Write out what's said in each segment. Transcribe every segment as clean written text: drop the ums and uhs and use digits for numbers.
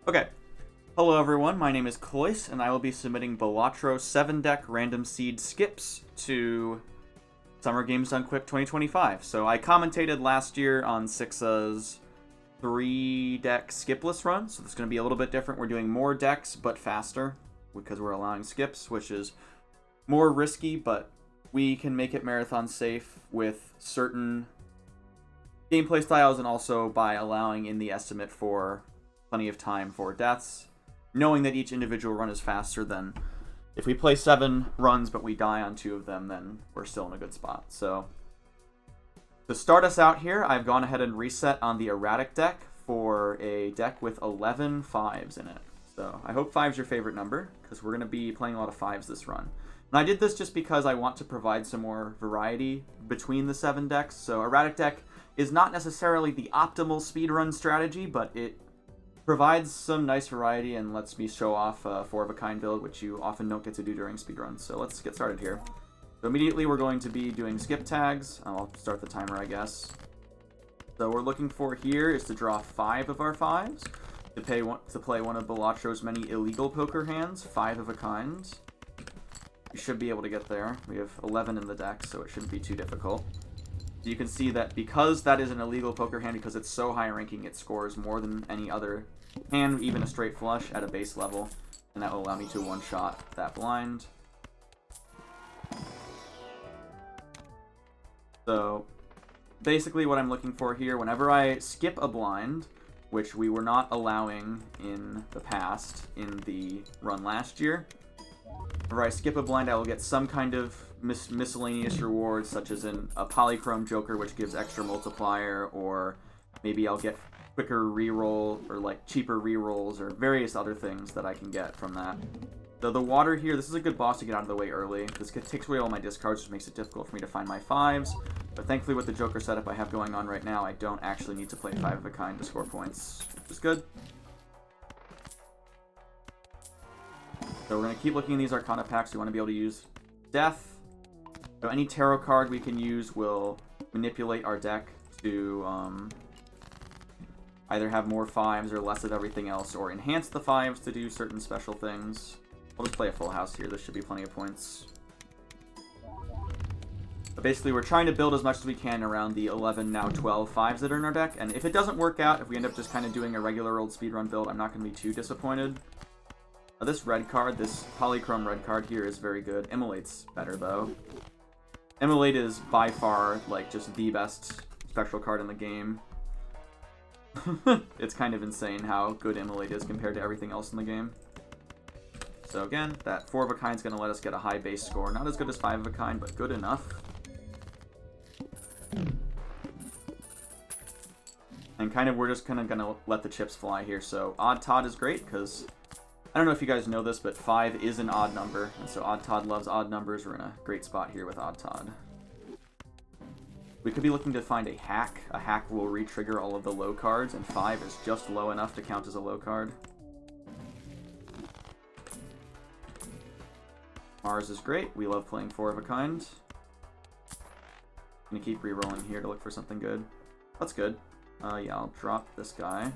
Okay. Hello everyone, my name is Cloyce, and I will be submitting Balatro 7-deck random seed skips to Summer Games Done Quick 2025. So I commentated last year on Sixa's 3-deck skipless run, so this is going to be a little bit different. We're doing more decks, but faster, because we're allowing skips, which is more risky, but we can make it marathon safe with certain gameplay styles, and also by allowing in the estimate for plenty of time for deaths, knowing that each individual run is faster than if we play 7 runs but we die on 2 of them, then we're still in a good spot. So to start us out here, I've gone ahead and reset on the erratic deck for a deck with 11 5s in it. So I hope 5's your favorite number, because we're going to be playing a lot of 5s this run. And I did this just because I want to provide some more variety between the 7 decks. So erratic deck is not necessarily the optimal speedrun strategy, but it provides some nice variety and lets me show off a 4-of-a-kind build, which you often don't get to do during speedruns. So let's get started here. So immediately we're going to be doing skip tags. I'll start the timer, I guess. So what we're looking for here is to draw 5 of our 5s, to play one of Balatro's many illegal poker hands, 5 of a kind. You should be able to get there. We have 11 in the deck, so it shouldn't be too difficult. So you can see that because that is an illegal poker hand, because it's so high ranking, it scores more than any other hand, even a straight flush at a base level, and that will allow me to one-shot that blind. So basically what I'm looking for here, whenever I skip a blind, which we were not allowing in the past in the run last year, whenever I skip a blind, I will get some kind of miscellaneous rewards, such as a polychrome joker, which gives extra multiplier, or maybe I'll get quicker reroll, or like cheaper rerolls, or various other things that I can get from that. So the water here, this is a good boss to get out of the way early. This takes away all my discards, which makes it difficult for me to find my 5s. But thankfully with the joker setup I have going on right now, I don't actually need to play 5 of a kind to score points, which is good. So we're going to keep looking at these Arcana packs. We want to be able to use Death. So any tarot card we can use will manipulate our deck to either have more 5s or less of everything else, or enhance the 5s to do certain special things. I'll just play a full house here. This should be plenty of points. But basically, we're trying to build as much as we can around the 11, now 12 5s that are in our deck. And if it doesn't work out, if we end up just kind of doing a regular old speedrun build, I'm not going to be too disappointed. This red card, this polychrome red card here, is very good. Immolate's better, though. Immolate is by far, like, just the best special card in the game. It's kind of insane how good Immolate is compared to everything else in the game. So again, that 4 of a kind is going to let us get a high base score. Not as good as 5 of a kind, but good enough. And kind of, we're just kind of going to let the chips fly here. So Odd Todd is great, because I don't know if you guys know this, but 5 is an odd number. And so Odd Todd loves odd numbers. We're in a great spot here with Odd Todd. We could be looking to find a hack. A hack will re-trigger all of the low cards, and 5 is just low enough to count as a low card. Mars is great. We love playing 4 of a kind. I'm gonna keep re-rolling here to look for something good. That's good. Yeah, I'll drop this guy.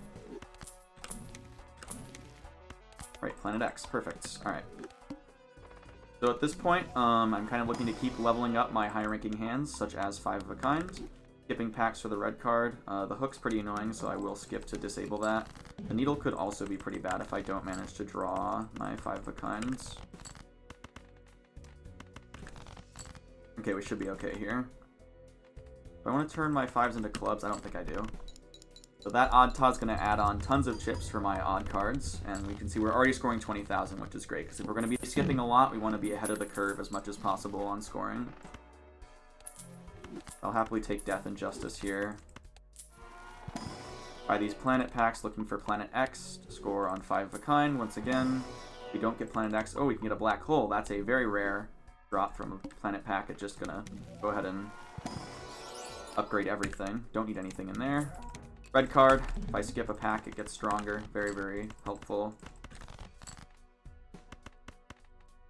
Right, Planet X. Perfect. Alright. So at this point, I'm kind of looking to keep leveling up my high-ranking hands, such as 5 of a kind. Skipping packs for the red card. The hook's pretty annoying, so I will skip to disable that. The needle could also be pretty bad if I don't manage to draw my 5 of a kinds. Okay, we should be okay here. If I want to turn my 5s into clubs, I don't think I do. So that Odd Todd's going to add on tons of chips for my odd cards, and we can see we're already scoring 20,000, which is great, because if we're going to be skipping a lot, we want to be ahead of the curve as much as possible on scoring. I'll happily take Death and Justice here. Buy these planet packs, looking for Planet X to score on 5 of a kind. Once again, if we don't get Planet X, oh, we can get a black hole. That's a very rare drop from a planet pack. It's just going to go ahead and upgrade everything. Don't need anything in there. Red card, if I skip a pack, it gets stronger. Very, very helpful.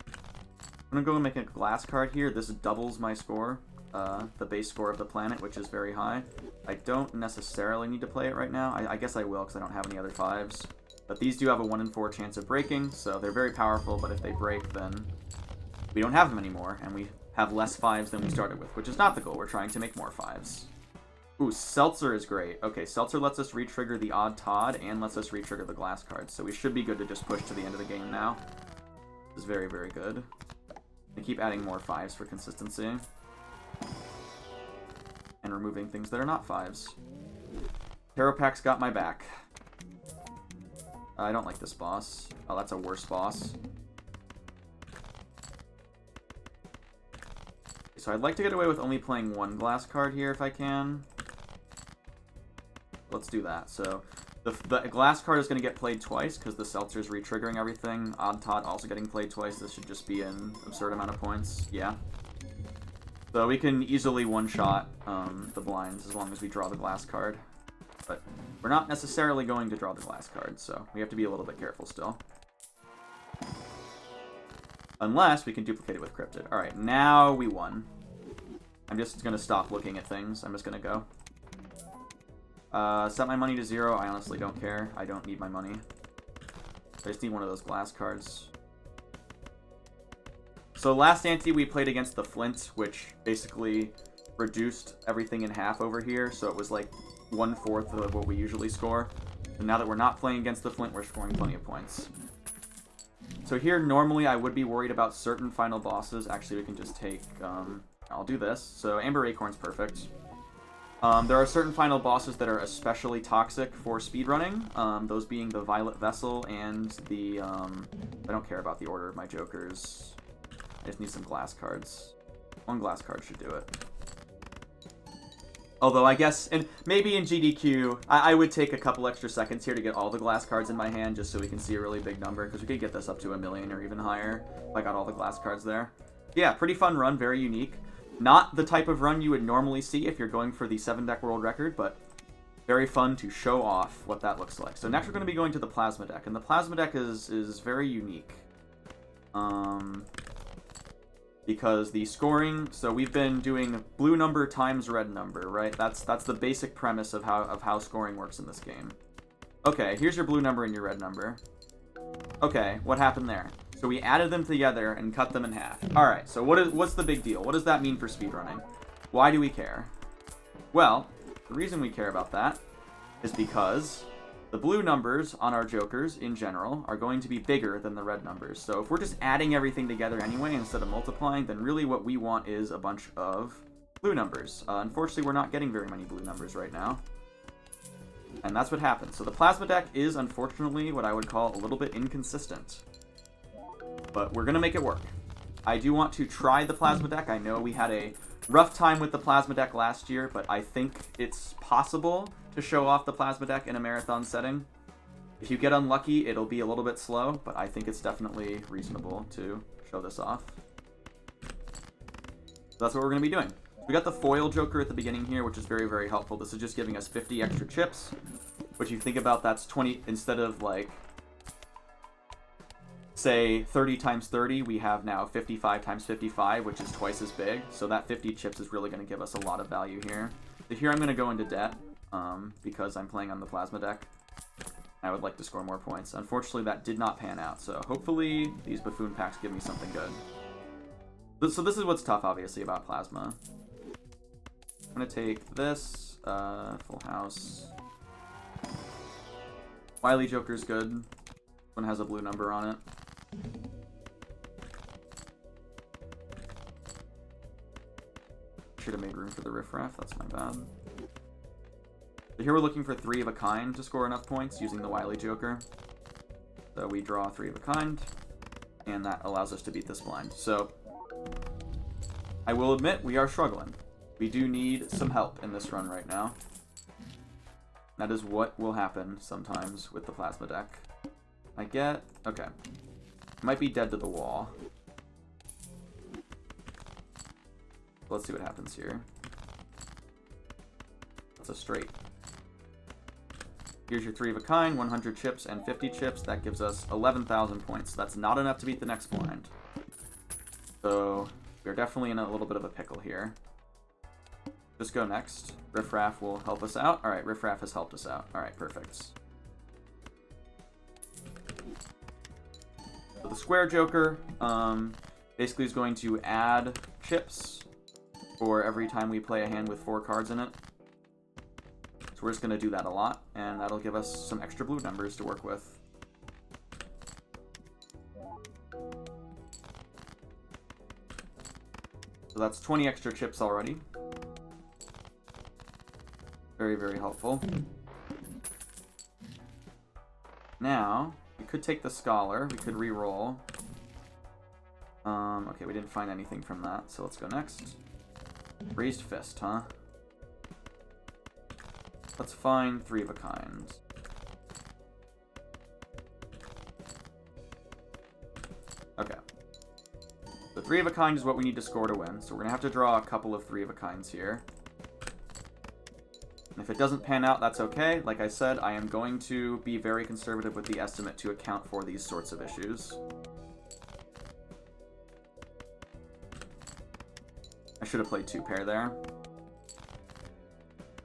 I'm going to go and make a glass card here. This doubles my score, the base score of the planet, which is very high. I don't necessarily need to play it right now. I guess I will, because I don't have any other 5s. But these do have a 1 in 4 chance of breaking, so they're very powerful, but if they break, then we don't have them anymore, and we have less 5s than we started with, which is not the goal. We're trying to make more 5s. Ooh, Seltzer is great. Okay, Seltzer lets us re-trigger the Odd Todd and lets us re-trigger the glass cards, so we should be good to just push to the end of the game now. This is very, very good. I keep adding more 5s for consistency. And removing things that are not 5s. Tarot Pack's got my back. I don't like this boss. Oh, that's a worse boss. So I'd like to get away with only playing 1 glass card here if I can. Let's do that. So the glass card is going to get played twice because the Seltzer's re-triggering everything. Odd Todd also getting played twice. This should just be an absurd amount of points. Yeah. So we can easily one-shot the blinds as long as we draw the glass card. But we're not necessarily going to draw the glass card, so we have to be a little bit careful still. Unless we can duplicate it with Cryptid. Alright, now we won. I'm just going to stop looking at things. I'm just going to go. Set my money to 0. I honestly don't care. I don't need my money. I just need one of those glass cards. So last ante we played against the Flint, which basically reduced everything in half over here. So it was like 1/4 of what we usually score. And now that we're not playing against the Flint, we're scoring plenty of points. So here, normally I would be worried about certain final bosses. Actually, we can just take... I'll do this. So Amber Acorn's perfect. There are certain final bosses that are especially toxic for speedrunning. Those being the Violet Vessel and the... I don't care about the order of my jokers. I just need some glass cards. 1 glass card should do it. Although I guess, and maybe in GDQ, I would take a couple extra seconds here to get all the glass cards in my hand just so we can see a really big number, because we could get this up to 1 million or even higher if I got all the glass cards there. Yeah, pretty fun run, very unique. Not the type of run you would normally see if you're going for the 7-deck world record, but very fun to show off what that looks like. So next we're going to be going to the Plasma deck, and the Plasma deck is very unique. Because the scoring, so we've been doing blue number times red number, right? That's the basic premise of how scoring works in this game. Okay, here's your blue number and your red number. Okay, what happened there? So we added them together and cut them in half. Alright, so what's the big deal? What does that mean for speedrunning? Why do we care? Well, the reason we care about that is because the blue numbers on our jokers, in general, are going to be bigger than the red numbers. So if we're just adding everything together anyway instead of multiplying, then really what we want is a bunch of blue numbers. Unfortunately, we're not getting very many blue numbers right now. And that's what happens. So the Plasma deck is, unfortunately, what I would call a little bit inconsistent. But we're going to make it work. I do want to try the Plasma deck. I know we had a rough time with the Plasma deck last year, but I think it's possible to show off the Plasma deck in a marathon setting. If you get unlucky, it'll be a little bit slow, but I think it's definitely reasonable to show this off. So that's what we're going to be doing. We got the foil joker at the beginning here, which is very, very helpful. This is just giving us 50 extra chips, which if you think about, that's 20, instead of like, say 30 times 30, we have now 55 times 55, which is twice as big. So that 50 chips is really going to give us a lot of value here. So here I'm going to go into debt. Because I'm playing on the Plasma deck. I would like to score more points. Unfortunately, that did not pan out, so hopefully these Buffoon packs give me something good. So this is what's tough, obviously, about Plasma. I'm going to take this, Full House. Wily Joker's good. This one has a blue number on it. Should have made room for the riffraff, that's my bad. So here we're looking for 3 of a kind to score enough points using the Wily Joker. So we draw 3 of a kind, and that allows us to beat this blind. So I will admit we are struggling. We do need some help in this run right now. That is what will happen sometimes with the Plasma deck. Okay. Might be dead to the wall. Let's see what happens here. That's a straight. Here's your 3 of a kind, 100 chips and 50 chips. That gives us 11,000 points. That's not enough to beat the next blind. So we're definitely in a little bit of a pickle here. Just go next. Riffraff will help us out. Alright, Riffraff has helped us out. Alright, perfect. the square joker basically is going to add chips for every time we play a hand with 4 cards in it. So we're just going to do that a lot, and that'll give us some extra blue numbers to work with. So that's 20 extra chips already. Very, very helpful. Now, we could take the Scholar. We could re-roll. Okay, we didn't find anything from that, so let's go next. Raised Fist, huh? Let's find 3 of a kind. Okay. The 3 of a kind is what we need to score to win, so we're gonna have to draw a couple of 3 of a kinds here. And if it doesn't pan out, that's okay. Like I said, I am going to be very conservative with the estimate to account for these sorts of issues. I should have played 2 pair there.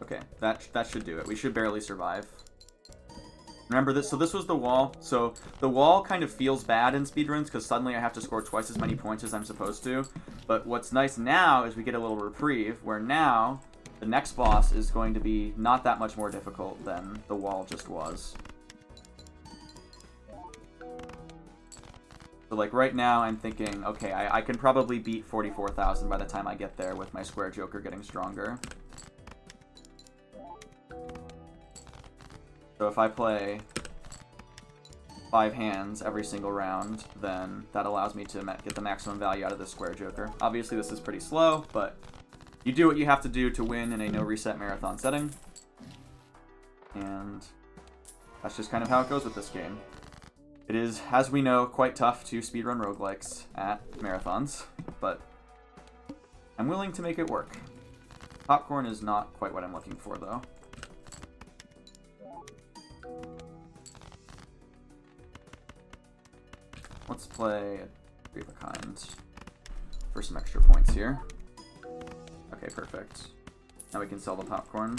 Okay, that should do it. We should barely survive. Remember this, so this was the wall. So the wall kind of feels bad in speedruns because suddenly I have to score twice as many points as I'm supposed to. But what's nice now is we get a little reprieve, where now the next boss is going to be not that much more difficult than the wall just was. So like right now I'm thinking, okay, I can probably beat 44,000 by the time I get there with my square joker getting stronger. So if I play 5 hands every single round, then that allows me to get the maximum value out of this square joker. Obviously this is pretty slow, but you do what you have to do to win in a no reset marathon setting. And that's just kind of how it goes with this game. It is, as we know, quite tough to speedrun roguelikes at marathons, but I'm willing to make it work. Popcorn is not quite what I'm looking for, though. Let's play a 3 of a kind for some extra points here. Okay, perfect. Now we can sell the popcorn.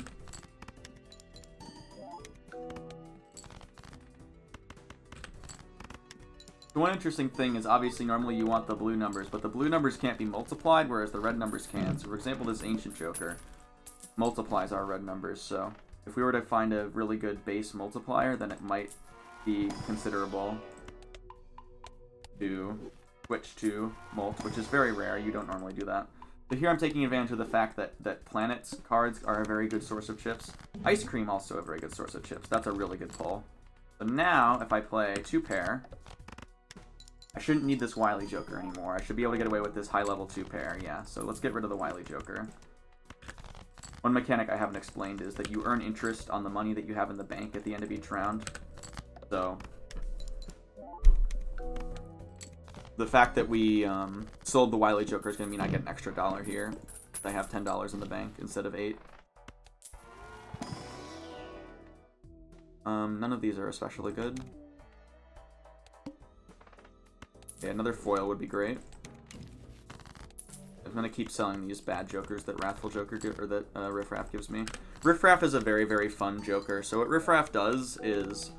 The one interesting thing is obviously normally you want the blue numbers, but the blue numbers can't be multiplied, whereas the red numbers can. So for example, this Ancient Joker multiplies our red numbers, so if we were to find a really good base multiplier, then it might be considerable to switch to mult, which is very rare. You don't normally do that. So here I'm taking advantage of the fact that planets cards are a very good source of chips. Ice Cream also a very good source of chips. That's a really good pull. So now, if I play 2 pair, I shouldn't need this Wily Joker anymore. I should be able to get away with this high-level 2 pair, yeah. So let's get rid of the Wily Joker. One mechanic I haven't explained is that you earn interest on the money that you have in the bank at the end of each round. So the fact that we sold the Wily Joker is going to mean I get an extra $1 here. I have $10 in the bank instead of 8. None of these are especially good. Okay, another foil would be great. I'm going to keep selling these bad jokers that Wrathful Joker or that Riffraff gives me. Riffraff is a very, very fun joker. So what Riffraff does is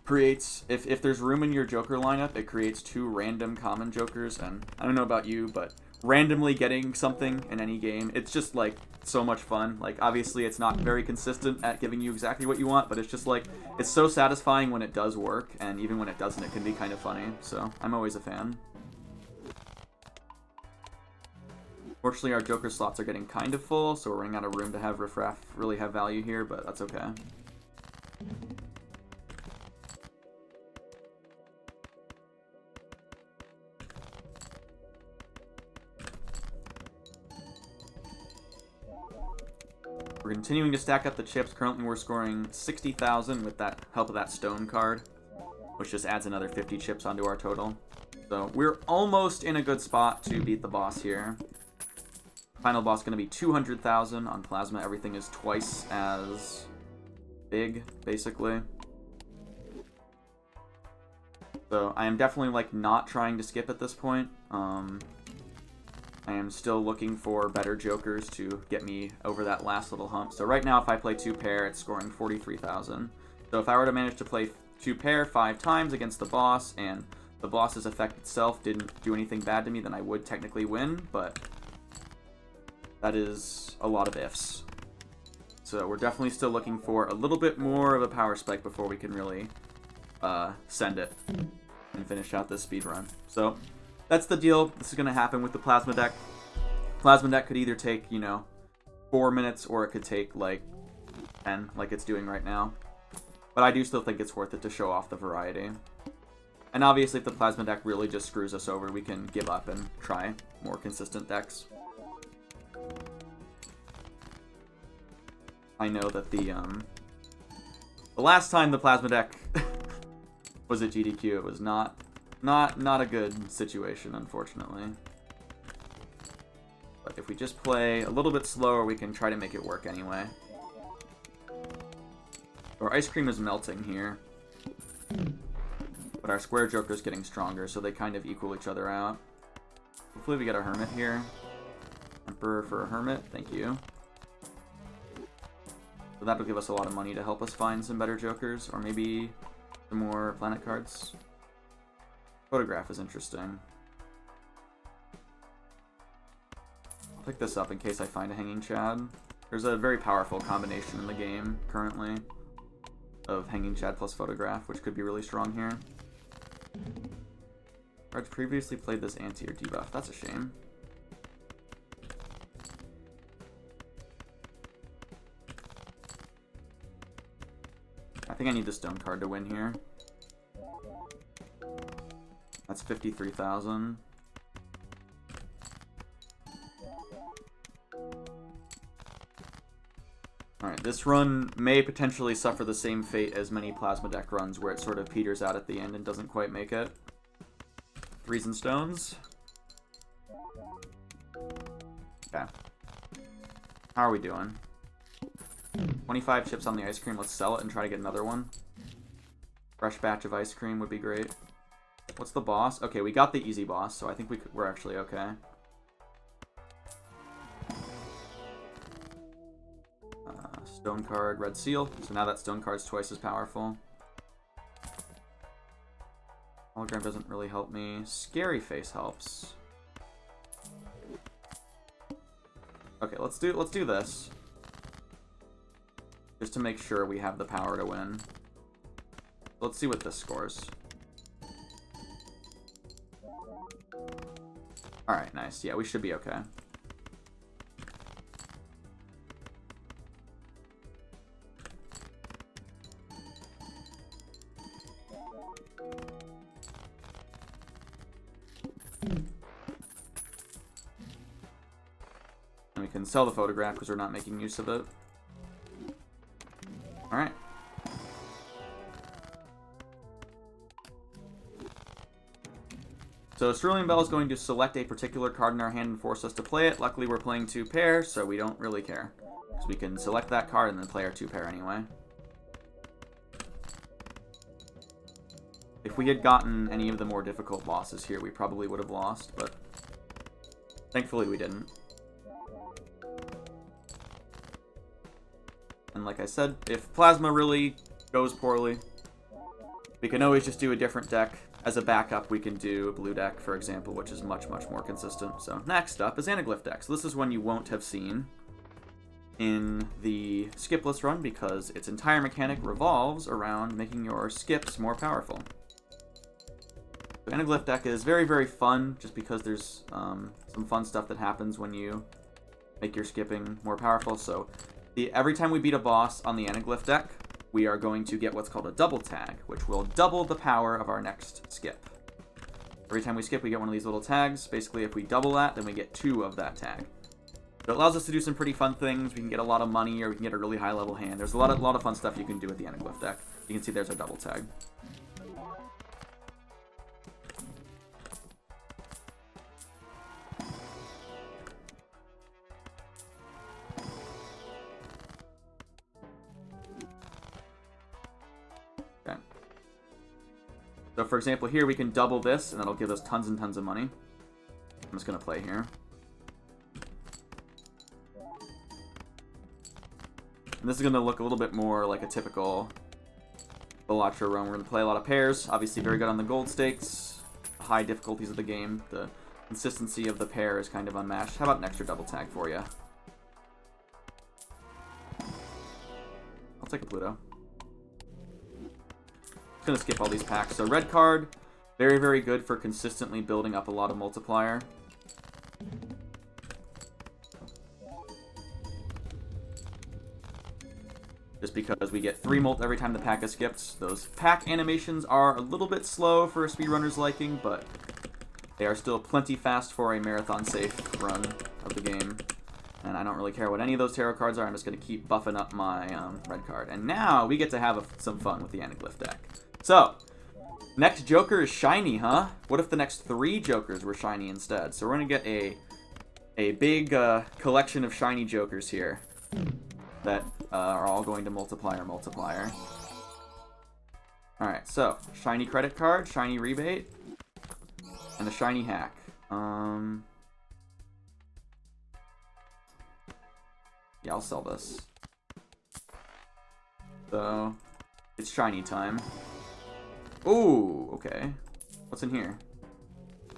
creates, if there's room in your joker lineup, it creates 2 random common jokers, and I don't know about you, but randomly getting something in any game, it's just like so much fun. Like obviously it's not very consistent at giving you exactly what you want, but it's just like, it's so satisfying when it does work, and even when it doesn't, it can be kind of funny, so I'm always a fan. Fortunately, our joker slots are getting kind of full, so we're running out of room to have Riffraff really have value here, but that's okay. We're continuing to stack up the chips. Currently we're scoring 60,000 with that help of that stone card, which just adds another 50 chips onto our total. So we're almost in a good spot to beat the boss here. Final boss going to be 200,000 on plasma. Everything is twice as big, basically. So I am definitely like not trying to skip at this point. I am still looking for better jokers to get me over that last little hump. So right now, if I play 2 pair, it's scoring 43,000. So if I were to manage to play 2 pair 5 times against the boss and the boss's effect itself didn't do anything bad to me, then I would technically win, but that is a lot of ifs. So we're definitely still looking for a little bit more of a power spike before we can really send it and finish out this speed run. So that's the deal. This is going to happen with the plasma deck. Plasma deck could either take, 4 minutes, or it could take like 10, like it's doing right now. But I do still think it's worth it to show off the variety. And obviously if the plasma deck really just screws us over, we can give up and try more consistent decks. I know that the last time the plasma deck was at GDQ, it was not a good situation, unfortunately. But if we just play a little bit slower, we can try to make it work anyway. Our ice cream is melting here, but our square joker's getting stronger, so they kind of equal each other out. Hopefully we get a hermit here. Emperor for a hermit, thank you. So that'll give us a lot of money to help us find some better jokers, or maybe some more planet cards. Photograph is interesting. I'll pick this up in case I find a hanging Chad. There's a very powerful combination in the game currently of hanging Chad plus photograph, which could be really strong here. Cards previously played this anti or debuff. That's a shame. I think I need the stone card to win here. That's 53,000. Alright, this run may potentially suffer the same fate as many plasma deck runs, where it sort of peters out at the end and doesn't quite make it. Threes and stones. Okay. How are we doing? 25 chips on the ice cream. Let's sell it and try to get another one. Fresh batch of ice cream would be great. What's the boss? Okay, we got the easy boss, so I think we're actually okay. Stone card, red seal. So now that stone card's twice as powerful. Hologram doesn't really help me. Scary face helps. Okay, let's do this. Just to make sure we have the power to win. Let's see what this scores. Alright, nice. Yeah, we should be okay. And we can sell the photograph because we're not making use of it. Alright. So Sterling Bell is going to select a particular card in our hand and force us to play it. Luckily we're playing 2 pair, so we don't really care. Because we can select that card and then play our 2 pair anyway. If we had gotten any of the more difficult bosses here, we probably would have lost, but thankfully we didn't. And like I said, if Plasma really goes poorly, we can always just do a different deck. As a backup, we can do a blue deck, for example, which is much, much more consistent. So next up is Anaglyph deck. So this is one you won't have seen in the skipless run because its entire mechanic revolves around making your skips more powerful. The Anaglyph deck is very, very fun just because there's some fun stuff that happens when you make your skipping more powerful. So every time we beat a boss on the Anaglyph deck, we are going to get what's called a double tag, which will double the power of our next skip. Every time we skip, we get one of these little tags. Basically, if we double that, then we get 2 of that tag. So it allows us to do some pretty fun things. We can get a lot of money, or we can get a really high-level hand. There's a lot of fun stuff you can do with the Anaglyph deck. You can see there's our double tag. Okay. So for example, here we can double this, and that'll give us tons and tons of money. I'm just going to play here. And this is going to look a little bit more like a typical Balatro run. We're going to play a lot of pairs. Obviously very good on the gold stakes. high difficulties of the game, the consistency of the pair is kind of unmatched. How about an extra double tag for you? I'll take a Pluto. Just gonna skip all these packs. So red card, very, very good for consistently building up a lot of multiplier. Just because we get 3 mult every time the pack is skipped. Those pack animations are a little bit slow for a speedrunner's liking, but they are still plenty fast for a marathon-safe run of the game. And I don't really care what any of those tarot cards are. I'm just going to keep buffing up my red card. And now we get to have some fun with the Anaglyph deck. So, next Joker is shiny, huh? What if the next 3 Jokers were shiny instead? So we're going to get a big collection of shiny Jokers here that are all going to multiplier. Alright, so, shiny credit card, shiny rebate, and a shiny hack. Yeah, I'll sell this. So, it's shiny time. Ooh, okay. What's in here?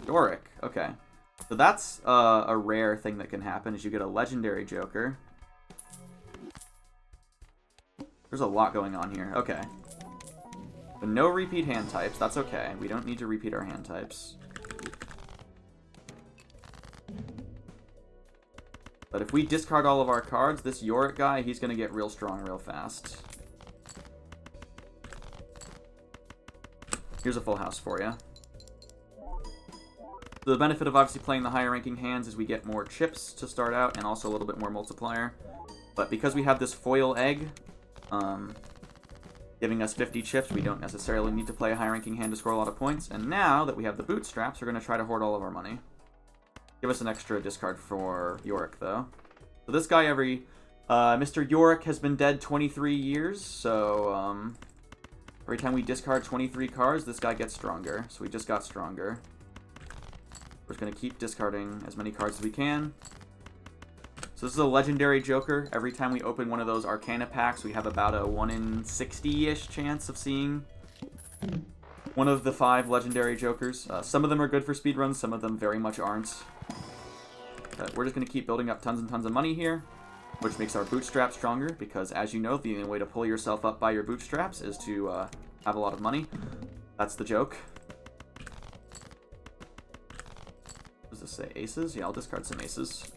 Doric, okay. So that's a rare thing that can happen, is you get a legendary Joker. There's a lot going on here. Okay. But no repeat hand types. That's okay. We don't need to repeat our hand types. But if we discard all of our cards, this Yorick guy, he's going to get real strong real fast. Here's a full house for you. So the benefit of obviously playing the higher ranking hands is we get more chips to start out and also a little bit more multiplier. But because we have this foil egg, giving us 50 chips, we don't necessarily need to play a high-ranking hand to score a lot of points. And now that we have the bootstraps, we're going to try to hoard all of our money. Give us an extra discard for Yorick, though. So this guy, Mr. Yorick has been dead 23 years, so every time we discard 23 cards, this guy gets stronger. So we just got stronger. We're just going to keep discarding as many cards as we can. So this is a legendary Joker. Every time we open one of those Arcana packs, we have about a 1 in 60-ish chance of seeing one of the 5 legendary Jokers. Some of them are good for speedruns, some of them very much aren't. But we're just going to keep building up tons and tons of money here, which makes our bootstraps stronger, because as you know, the only way to pull yourself up by your bootstraps is to have a lot of money. That's the joke. What does this say? Aces? Yeah, I'll discard some aces.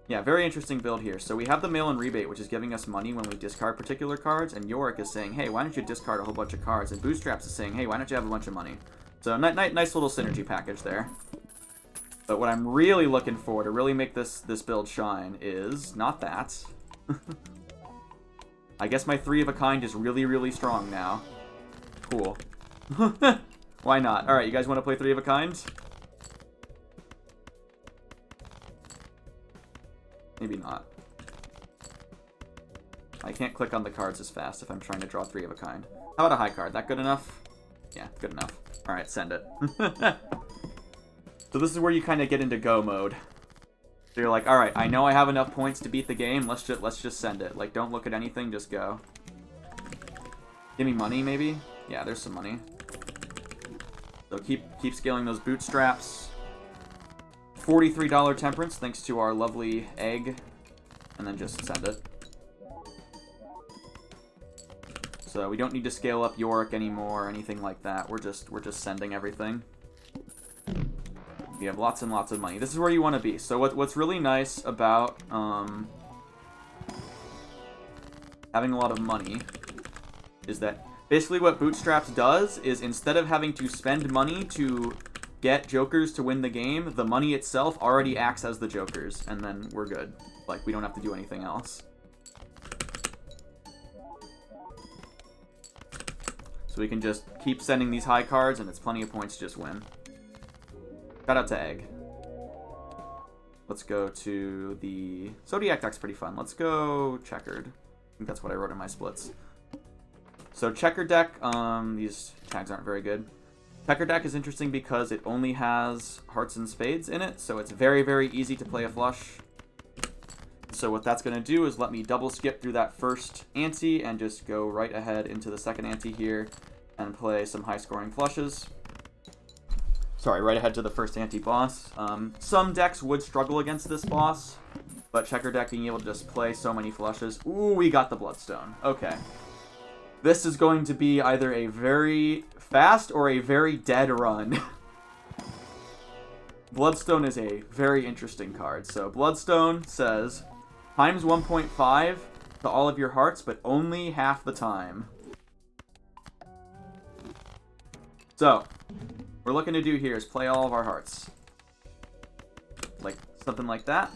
Yeah, very interesting build here. So we have the mail-in rebate, which is giving us money when we discard particular cards, and Yorick is saying, hey, why don't you discard a whole bunch of cards? And Bootstraps is saying, hey, why don't you have a bunch of money? So nice little synergy package there. But what I'm really looking for to really make this build shine is not that. I guess my 3 of a kind is really, really strong now. Cool. Why not? Alright, you guys want to play 3 of a kind? Maybe not. I can't click on the cards as fast if I'm trying to draw 3 of a kind. How about a high card? That good enough? Yeah, good enough. Alright, send it. So this is where you kind of get into go mode. So you're like, alright, I know I have enough points to beat the game, let's just send it. Like, don't look at anything, just go. Give me money, maybe? Yeah, there's some money. So keep scaling those bootstraps. $43 temperance, thanks to our lovely egg. And then just send it. So we don't need to scale up Yorick anymore or anything like that. We're just sending everything. We have lots and lots of money. This is where you want to be. So what's really nice about having a lot of money is that basically what Bootstraps does is instead of having to spend money to get Jokers to win the game, the money itself already acts as the Jokers, and then we're good. Like, we don't have to do anything else. So we can just keep sending these high cards, and it's plenty of points to just win. Shout out to Egg. Let's go to the... Zodiac deck's pretty fun. Let's go Checkered. I think that's what I wrote in my splits. So Checkered deck, these tags aren't very good. Checkered deck is interesting because it only has hearts and spades in it, so it's very, very easy to play a flush. So what that's going to do is let me double skip through that first ante and just go right ahead into the second ante here and play some high-scoring flushes. Sorry, right ahead to the first anti-boss. Some decks would struggle against this boss, but Checker deck being able to just play so many flushes. Ooh, we got the Bloodstone. Okay. This is going to be either a very fast or a very dead run. Bloodstone is a very interesting card. So Bloodstone says, times 1.5 to all of your hearts, but only half the time. So, what we're looking to do here is play all of our hearts. Like, something like that.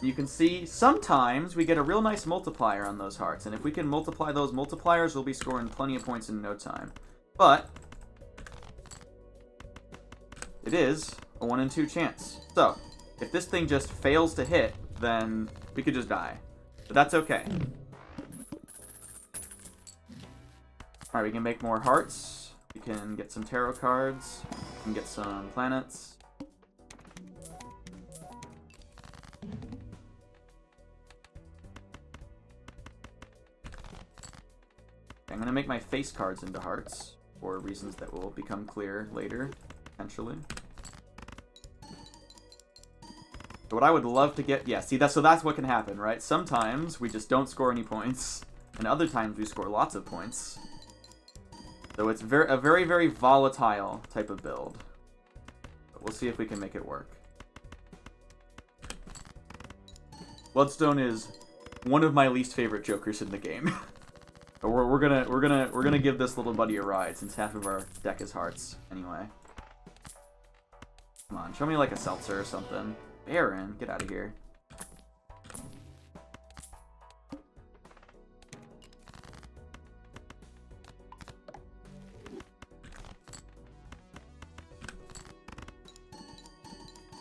You can see, sometimes we get a real nice multiplier on those hearts, and if we can multiply those multipliers, we'll be scoring plenty of points in no time. But, it is a 1 in 2 chance. So, if this thing just fails to hit, then we could just die. But that's okay. Alright, we can make more hearts. We can get some tarot cards. We can get some planets. I'm going to make my face cards into hearts, for reasons that will become clear later, potentially. So what I would love to get... Yeah, see, so that's what can happen, right? Sometimes we just don't score any points, and other times we score lots of points. So it's a very, very volatile type of build. But we'll see if we can make it work. Bloodstone is one of my least favorite jokers in the game. But we're gonna give this little buddy a ride, since half of our deck is hearts anyway. Come on, show me like a seltzer or something. Baron, get out of here.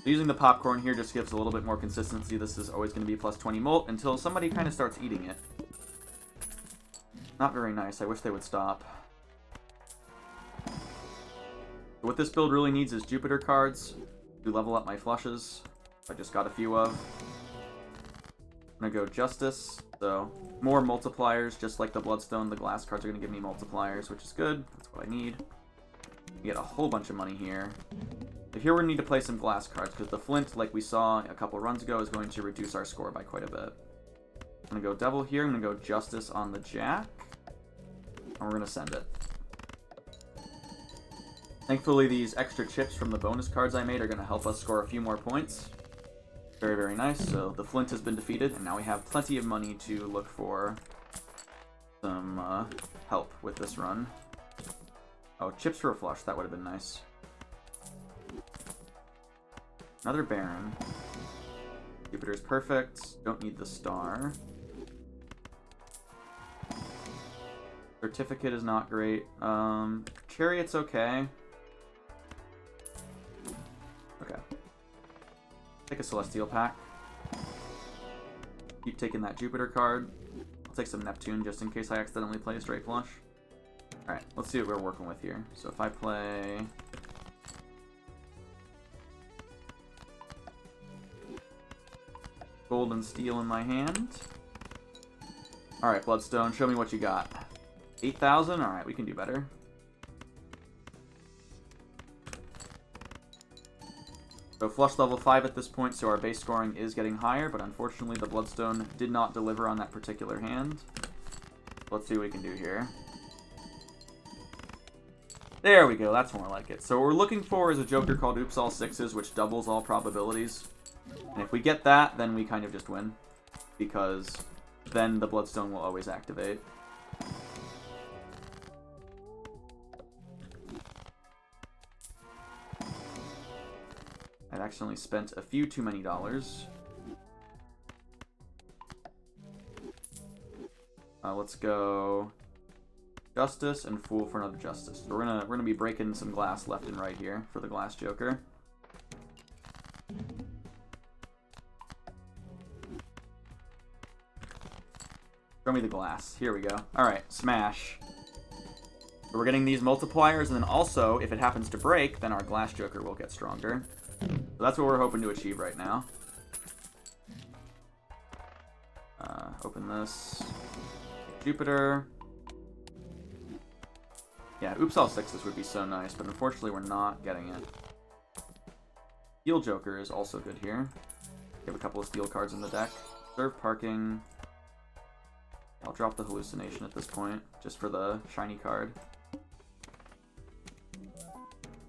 Using the popcorn here just gives a little bit more consistency. This is always going to be plus 20 molt until somebody kind of starts eating it. Not very nice. I wish they would stop. What this build really needs is Jupiter cards to level up my flushes. I just got a few of. I'm going to go Justice. So, more multipliers, just like the Bloodstone. The glass cards are going to give me multipliers, which is good. That's what I need. We get a whole bunch of money here. If here we need to play some glass cards, because the Flint, like we saw a couple runs ago, is going to reduce our score by quite a bit. I'm going to go Devil here. I'm going to go Justice on the Jack. And we're going to send it. Thankfully, these extra chips from the bonus cards I made are going to help us score a few more points. Very, very nice. So the Flint has been defeated, and now we have plenty of money to look for some help with this run. Oh, chips for a flush. That would have been nice. Another Baron. Jupiter's perfect. Don't need the star. Certificate is not great. Chariot's okay. Okay. Take a Celestial pack. Keep taking that Jupiter card. I'll take some Neptune just in case I accidentally play a straight flush. Alright, let's see what we're working with here. So if I play... Gold and steel in my hand. Alright, Bloodstone, show me what you got. 8,000? Alright, we can do better. So flush level 5 at this point, so our base scoring is getting higher, but unfortunately the Bloodstone did not deliver on that particular hand. Let's see what we can do here. There we go, that's more like it. So what we're looking for is a Joker called Oops All Sixes, which doubles all probabilities. And if we get that, then we kind of just win. Because then the Bloodstone will always activate. I've accidentally spent a few too many dollars. Let's go Justice and Fool for another Justice. So we're gonna be breaking some glass left and right here for the glass Joker. Show me the glass. Here we go. Alright, smash. So we're getting these multipliers, and then also, if it happens to break, then our glass Joker will get stronger. So that's what we're hoping to achieve right now. Open this. Jupiter. Yeah, Oops All Sixes would be so nice, but unfortunately we're not getting it. Steel Joker is also good here. We have a couple of steel cards in the deck. Serve parking. I'll drop the hallucination at this point, just for the shiny card.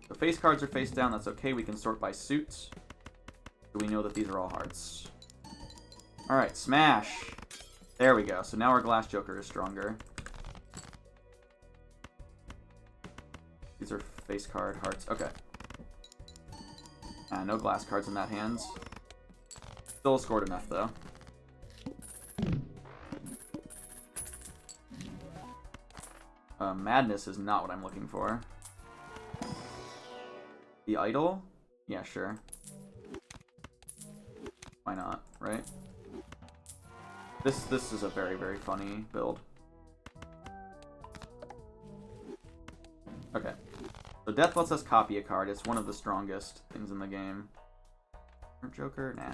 The face cards are face down, that's okay. We can sort by suit. So we know that these are all hearts. Alright, smash! There we go. So now our Glass Joker is stronger. These are face card hearts. Okay. No glass cards in that hand. Still scored enough, though. Madness is not what I'm looking for. The Idol? Yeah, sure. Why not, right? This is a very, very funny build. Okay. So Death lets us copy a card. It's one of the strongest things in the game. Joker? Nah.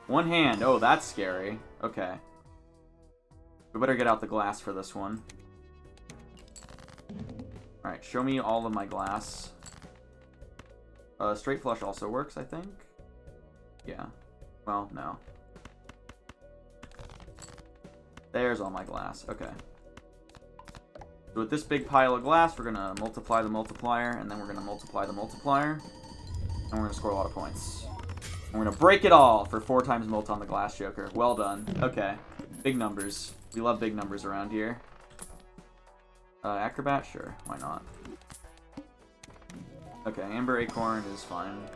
One hand. Oh, that's scary. Okay. We better get out the glass for this one. Alright, show me all of my glass. Straight flush also works, I think. Yeah. Well, no. There's all my glass. Okay. So with this big pile of glass, we're going to multiply the multiplier, and then we're going to multiply the multiplier, and we're going to score a lot of points. And we're going to break it all for 4 times mult on the Glass Joker. Well done. Okay. Big numbers. We love big numbers around here. Acrobat? Sure. Why not? Okay, Amber Acorn is fine.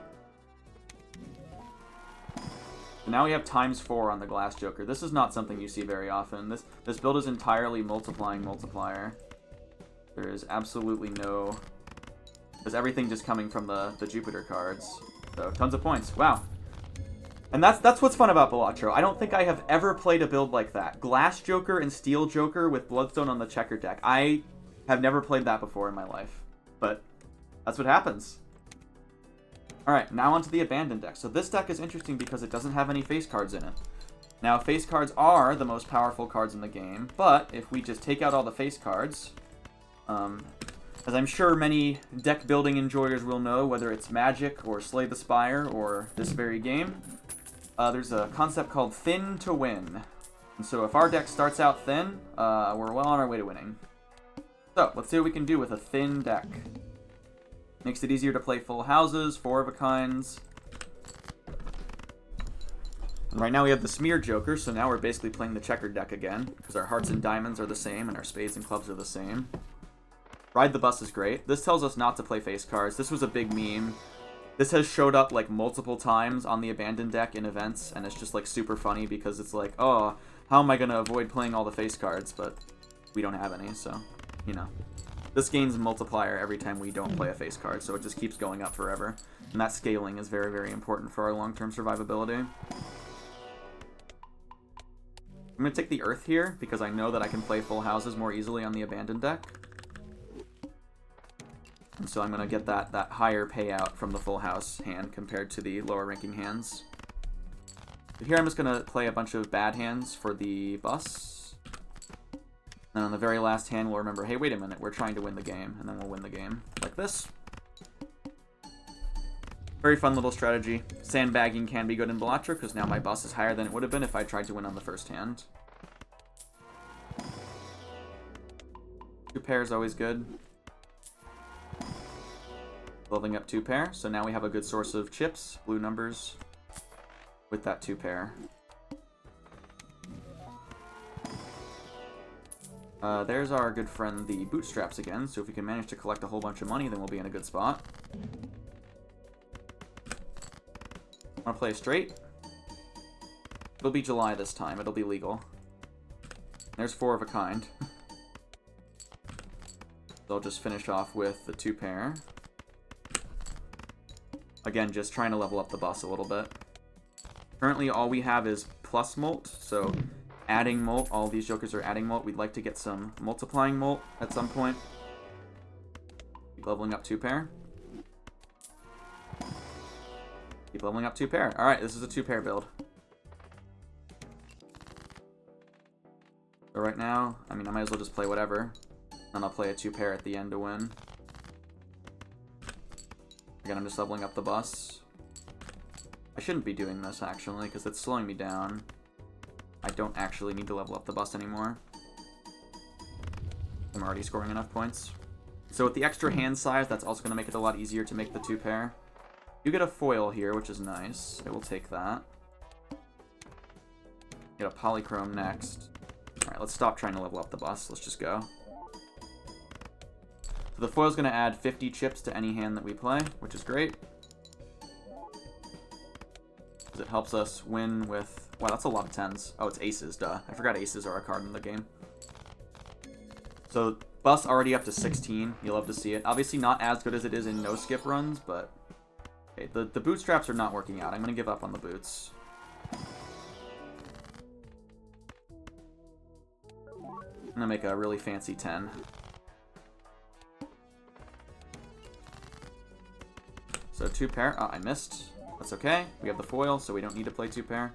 So now we have ×4 on the Glass Joker. This is not something you see very often. This build is entirely multiplying multiplier. There is absolutely no... There's everything just coming from the Jupiter cards. So, tons of points. Wow. And that's what's fun about Balatro. I don't think I have ever played a build like that. Glass Joker and Steel Joker with Bloodstone on the checker deck. I have never played that before in my life. But that's what happens. Alright, now onto the Abandoned deck. So this deck is interesting because it doesn't have any face cards in it. Now, face cards are the most powerful cards in the game, but if we just take out all the face cards... as I'm sure many deck building enjoyers will know, whether it's Magic or Slay the Spire or this very game, there's a concept called thin to win. And so if our deck starts out thin, we're well on our way to winning. So let's see what we can do with a thin deck. Makes it easier to play full houses, 4 of a kinds. And right now we have the Smear Joker, so now we're basically playing the checkered deck again, because our hearts and diamonds are the same and our spades and clubs are the same. Ride the Bus is great. This tells us not to play face cards. This was a big meme. This has showed up like multiple times on the Abandoned deck in events, and it's just like super funny because it's like, oh, how am I going to avoid playing all the face cards? But we don't have any, so, you know. This gains multiplier every time we don't play a face card, so it just keeps going up forever. And that scaling is very, very important for our long-term survivability. I'm going to take the Earth here, because I know that I can play full houses more easily on the Abandoned deck. And so I'm going to get that higher payout from the full house hand compared to the lower ranking hands. But here I'm just going to play a bunch of bad hands for the bus. And on the very last hand, we'll remember, hey, wait a minute, we're trying to win the game. And then we'll win the game like this. Very fun little strategy. Sandbagging can be good in Balatro, because now my bus is higher than it would have been if I tried to win on the first hand. 2 pair is always good. Leveling up 2 pair, so now we have a good source of chips, blue numbers, with that 2 pair. There's our good friend, the Bootstraps again, so if we can manage to collect a whole bunch of money, then we'll be in a good spot. Want to play a straight? It'll be July this time, it'll be legal. There's 4 of a kind. So I'll just finish off with the 2 pair. Again, just trying to level up the bus a little bit. Currently, all we have is plus molt, so adding molt. All these jokers are adding molt. We'd like to get some multiplying molt at some point. Keep leveling up 2 pair. Keep leveling up 2 pair. Alright, this is a 2 pair build. So right now, I mean, I might as well just play whatever. And I'll play a 2 pair at the end to win. Again, I'm just leveling up the bus. I shouldn't be doing this, actually, because it's slowing me down. I don't actually need to level up the bus anymore. I'm already scoring enough points. So with the extra hand size, that's also going to make it a lot easier to make the 2-pair. You get a foil here, which is nice. I will take that. Get a polychrome next. Alright, let's stop trying to level up the bus. Let's just go. So the foil's going to add 50 chips to any hand that we play, which is great. It helps us win with... Wow, that's a lot of 10s. Oh, it's aces, duh. I forgot aces are a card in the game. So, bus already up to 16. You'll love to see it. Obviously not as good as it is in no-skip runs, but... Okay, the bootstraps are not working out. I'm going to give up on the boots. I'm going to make a really fancy 10. So 2-pair. Oh, I missed. That's okay. We have the foil, so we don't need to play 2-pair.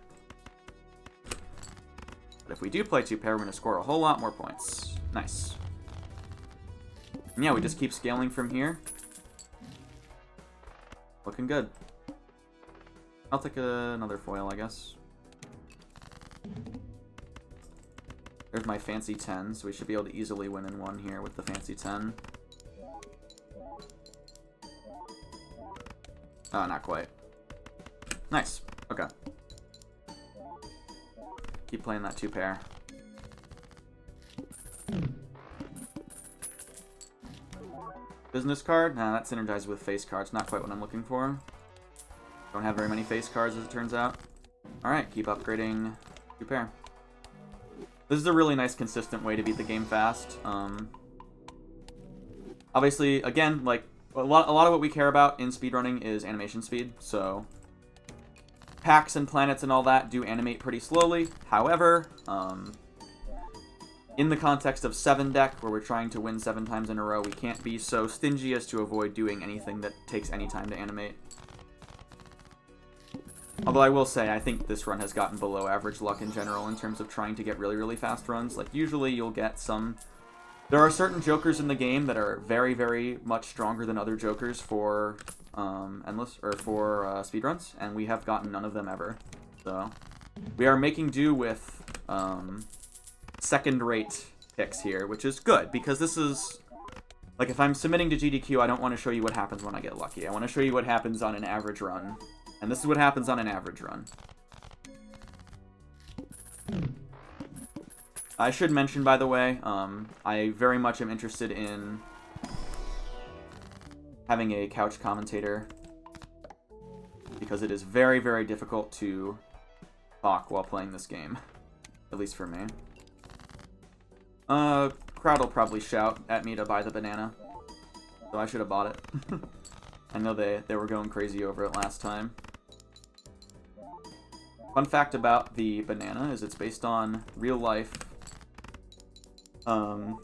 But if we do play 2-pair, we're going to score a whole lot more points. Nice. And yeah, we just keep scaling from here. Looking good. I'll take another foil, I guess. There's my fancy 10, so we should be able to easily win in one here with the fancy 10. Oh, not quite. Nice. Okay. Keep playing that 2-pair. Business card? Nah, that's synergized with face cards. Not quite what I'm looking for. Don't have very many face cards, as it turns out. Alright, keep upgrading 2-pair. This is a really nice, consistent way to beat the game fast. Obviously, again, like, a lot of what we care about in speedrunning is animation speed, so... Packs and planets and all that do animate pretty slowly. However, in the context of 7 deck, where we're trying to win 7 times in a row, we can't be so stingy as to avoid doing anything that takes any time to animate. Although I will say, I think this run has gotten below average luck in general in terms of trying to get really, really fast runs. Like, usually you'll get some... There are certain jokers in the game that are very, very much stronger than other jokers for speedruns, and we have gotten none of them ever. So we are making do with second-rate picks here, which is good, because this is... Like, if I'm submitting to GDQ, I don't want to show you what happens when I get lucky. I want to show you what happens on an average run. And this is what happens on an average run. I should mention, by the way, I very much am interested in having a couch commentator, because it is very, very difficult to talk while playing this game. At least for me. Crowd will probably shout at me to buy the banana, so I should have bought it. I know they were going crazy over it last time. Fun fact about the banana is it's based on real life.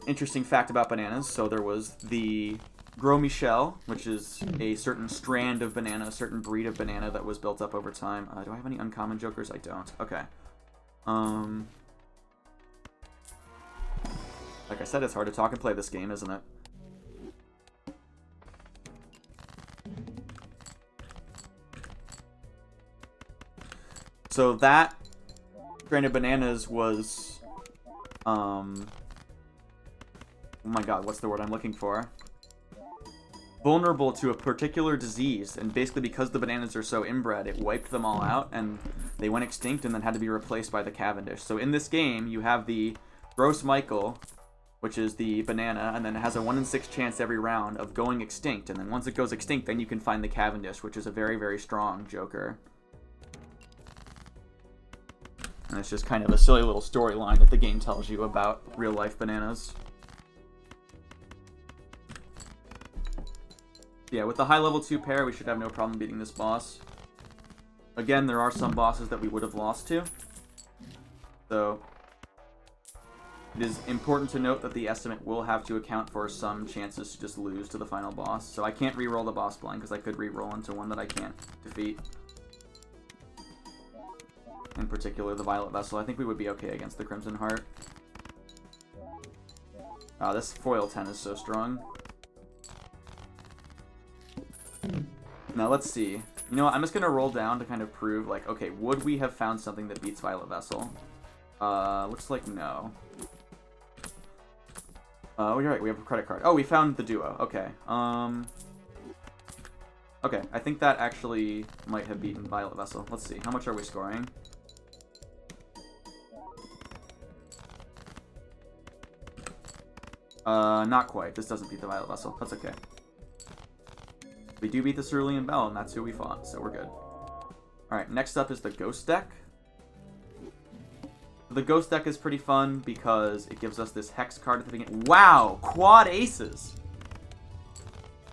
Interesting fact about bananas. So there was the Gros Michel, which is a certain strand of banana, a certain breed of banana that was built up over time. Do I have any uncommon jokers? I don't. Okay. Like I said, it's hard to talk and play this game, isn't it? So that strand of bananas was, oh my god, what's the word I'm looking for? Vulnerable to a particular disease, and basically because the bananas are so inbred, it wiped them all out, and they went extinct and then had to be replaced by the Cavendish. So in this game, you have the Gros Michael, which is the banana, and then it has a 1 in 6 chance every round of going extinct, and then once it goes extinct, then you can find the Cavendish, which is a very, very strong joker. And it's just kind of a silly little storyline that the game tells you about real-life bananas. Yeah, with the high-level 2-pair, we should have no problem beating this boss. Again, there are some bosses that we would have lost to. So, it is important to note that the estimate will have to account for some chances to just lose to the final boss. So I can't re-roll the boss blind, because I could re-roll into one that I can't defeat. In particular, the Violet Vessel. I think we would be okay against the Crimson Heart. This foil 10 is so strong. Now, let's see. You know what? I'm just going to roll down to kind of prove, like, okay, would we have found something that beats Violet Vessel? Looks like no. Oh, you're right. We have a credit card. Oh, we found the duo. Okay. Okay, I think that actually might have beaten Violet Vessel. Let's see. How much are we scoring? Not quite. This doesn't beat the Violet Vessel. That's okay. We do beat the Cerulean Bell, and that's who we fought, so we're good. Alright, next up is the Ghost deck. The Ghost deck is pretty fun because it gives us this Hex card at the beginning. Wow! Quad aces!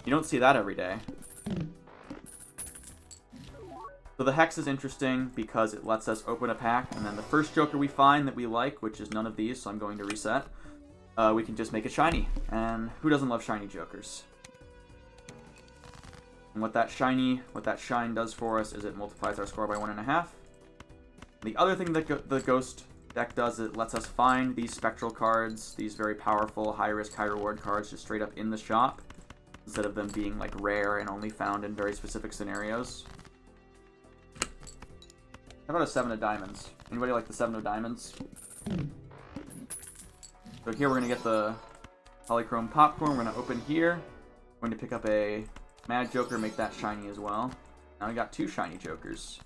You don't see that every day. So the Hex is interesting because it lets us open a pack, and then the first Joker we find that we like, which is none of these, so I'm going to reset, we can just make it shiny. And who doesn't love shiny Jokers? And what that shine does for us is it multiplies our score by 1.5. The other thing that the Ghost deck does is it lets us find these spectral cards, these very powerful, high-risk, high-reward cards just straight up in the shop, instead of them being like rare and only found in very specific scenarios. How about a 7 of diamonds? Anybody like the 7 of diamonds? So here we're going to get the Polychrome Popcorn. We're going to open here. We're going to pick up a Mad Joker, make that shiny as well. Now we got 2 shiny Jokers.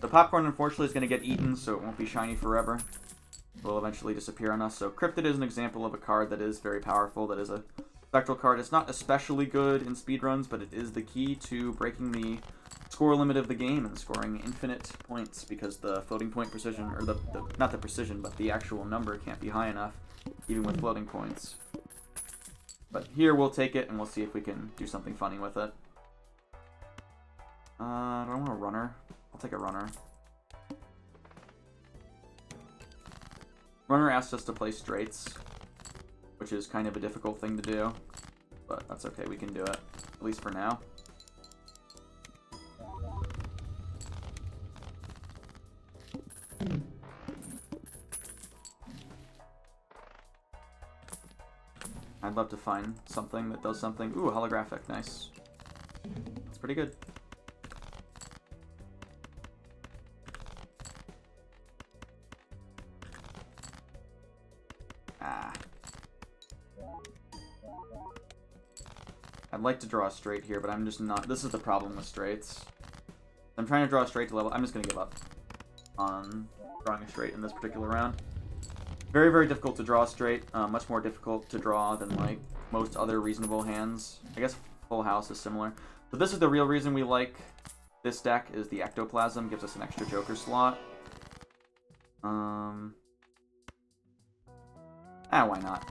The Popcorn, unfortunately, is going to get eaten, so it won't be shiny forever. It will eventually disappear on us. So Cryptid is an example of a card that is very powerful, that is a spectral card. It's not especially good in speedruns, but it is the key to breaking the score limit of the game and scoring infinite points, because the floating point precision, or not the precision, but the actual number can't be high enough, even with floating points. But here we'll take it, and we'll see if we can do something funny with it. Do I want a runner? I'll take a runner. Runner asks us to play straights, which is kind of a difficult thing to do, but that's okay, we can do it, at least for now. I'd love to find something that does something. Ooh, holographic, nice. That's pretty good. I'd like to draw a straight here, but I'm just not. This is the problem with straights. I'm trying to draw a straight to level. I'm just going to give up on drawing a straight in this particular round. Very, very difficult to draw straight. Much more difficult to draw than like most other reasonable hands. I guess Full House is similar. But this is the real reason we like this deck, is the Ectoplasm. Gives us an extra Joker slot. Why not?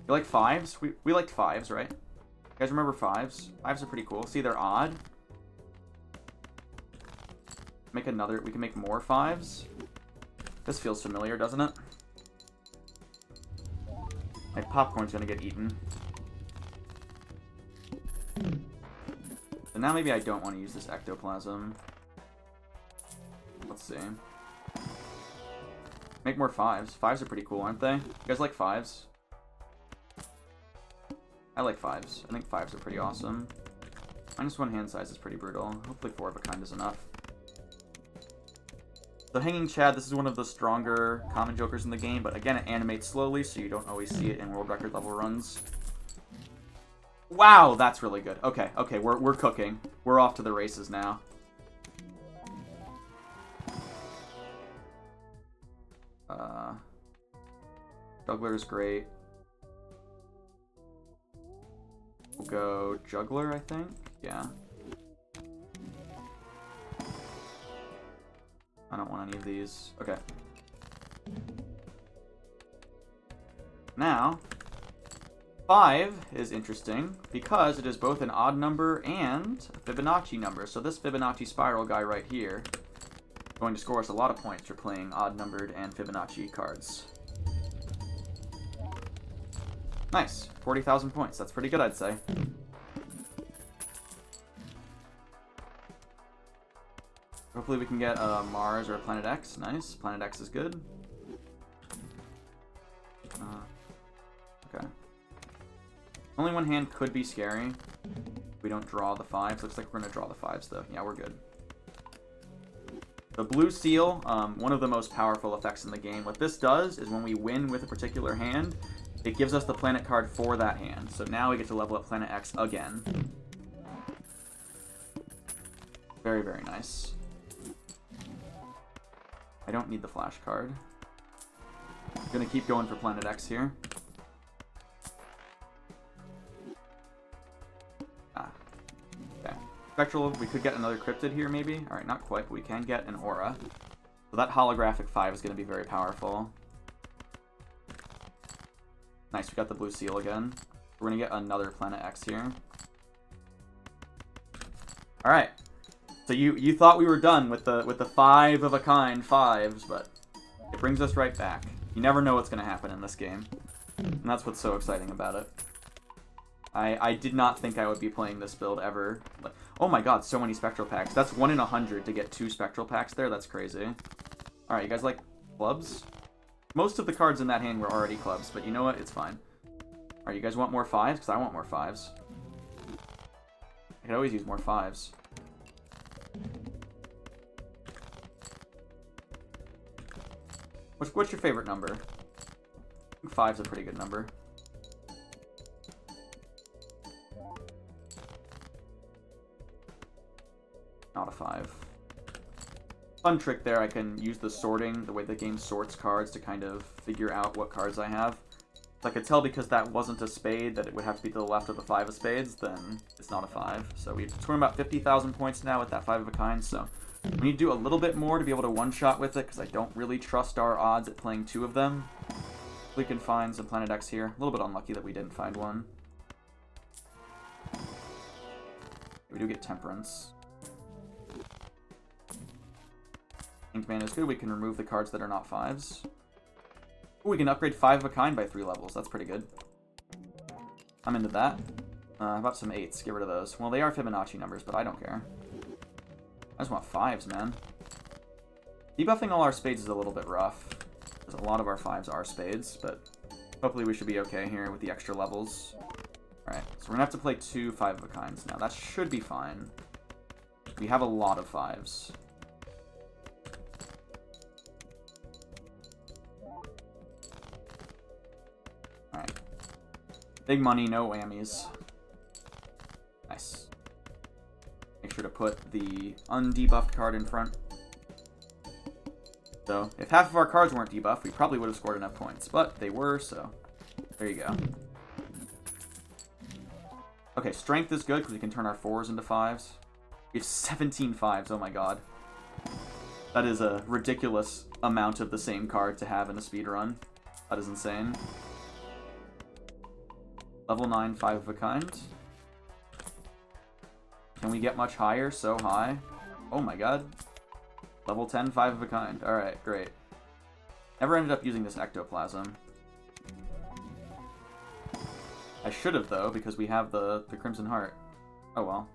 You like 5s? We liked 5s, right? You guys remember 5s? 5s are pretty cool. See, they're odd. Make another. We can make more 5s. This feels familiar, doesn't it? My popcorn's gonna get eaten. So now maybe I don't want to use this Ectoplasm. Let's see. Make more 5s. 5s are pretty cool, aren't they? You guys like 5s? I like 5s. I think 5s are pretty awesome. -1 hand size is pretty brutal. Hopefully 4 of a kind is enough. The Hanging Chad, this is one of the stronger common Jokers in the game, but again, it animates slowly, so you don't always see it in world record level runs. Wow, that's really good. Okay, okay, we're cooking. We're off to the races now. Juggler is great. We'll go Juggler, I think. Yeah. I don't want any of these. Okay. Now, 5 is interesting because it is both an odd number and a Fibonacci number. So this Fibonacci spiral guy right here is going to score us a lot of points for playing odd-numbered and Fibonacci cards. Nice. 40,000 points. That's pretty good, I'd say. Hopefully we can get Mars or Planet X. Nice. Planet X is good. Okay. Only one hand could be scary. We don't draw the 5s. Looks like we're going to draw the 5s, though. Yeah, we're good. The blue seal, one of the most powerful effects in the game. What this does is when we win with a particular hand, it gives us the planet card for that hand. So now we get to level up Planet X again. Very, very nice. I don't need the flash card. I'm going to keep going for Planet X here. Okay. Spectral, we could get another cryptid here, maybe. Alright, not quite, but we can get an aura. So that holographic 5 is going to be very powerful. Nice, we got the blue seal again. We're going to get another Planet X here. Alright. So you thought we were done with the 5 of a kind 5s, but it brings us right back. You never know what's going to happen in this game. And that's what's so exciting about it. I did not think I would be playing this build ever. Oh my god, so many spectral packs. That's 1 in 100 to get 2 spectral packs there. That's crazy. Alright, you guys like clubs? Most of the cards in that hand were already clubs, but you know what? It's fine. Alright, you guys want more 5s? Because I want more 5s. I could always use more 5s. What's your favorite number? I think 5's a pretty good number. Not a 5. Fun trick there, I can use the sorting, the way the game sorts cards to kind of figure out what cards I have. If I could tell because that wasn't a spade that it would have to be to the left of the 5 of spades, then it's not a 5. So we've scored about 50,000 points now with that 5 of a kind, so we need to do a little bit more to be able to one-shot with it, because I don't really trust our odds at playing 2 of them. We can find some Planet X here. A little bit unlucky that we didn't find one. We do get Temperance. Inked Man is good. We can remove the cards that are not 5s. Ooh, we can upgrade 5 of a kind by 3 levels. That's pretty good. I'm into that. How about some 8s? Get rid of those. Well, they are Fibonacci numbers, but I don't care. I just want 5s, man. Debuffing all our spades is a little bit rough, because a lot of our 5s are spades, but hopefully we should be okay here with the extra levels. Alright, so we're going to have to play 2 5 of a kinds now. That should be fine. We have a lot of 5s. Alright. Big money, no whammies. Nice. Make sure to put the undebuffed card in front. So, if half of our cards weren't debuffed, we probably would have scored enough points. But they were, so there you go. Okay, strength is good because we can turn our 4s into 5s. We have 17 5s, oh my god. That is a ridiculous amount of the same card to have in a speedrun. That is insane. Level 9 5 of a kind. Can we get much higher? So high. Oh my god. Level 10 5 of a kind. Alright, great. Never ended up using this ectoplasm. I should have, though, because we have the Crimson Heart. Oh well.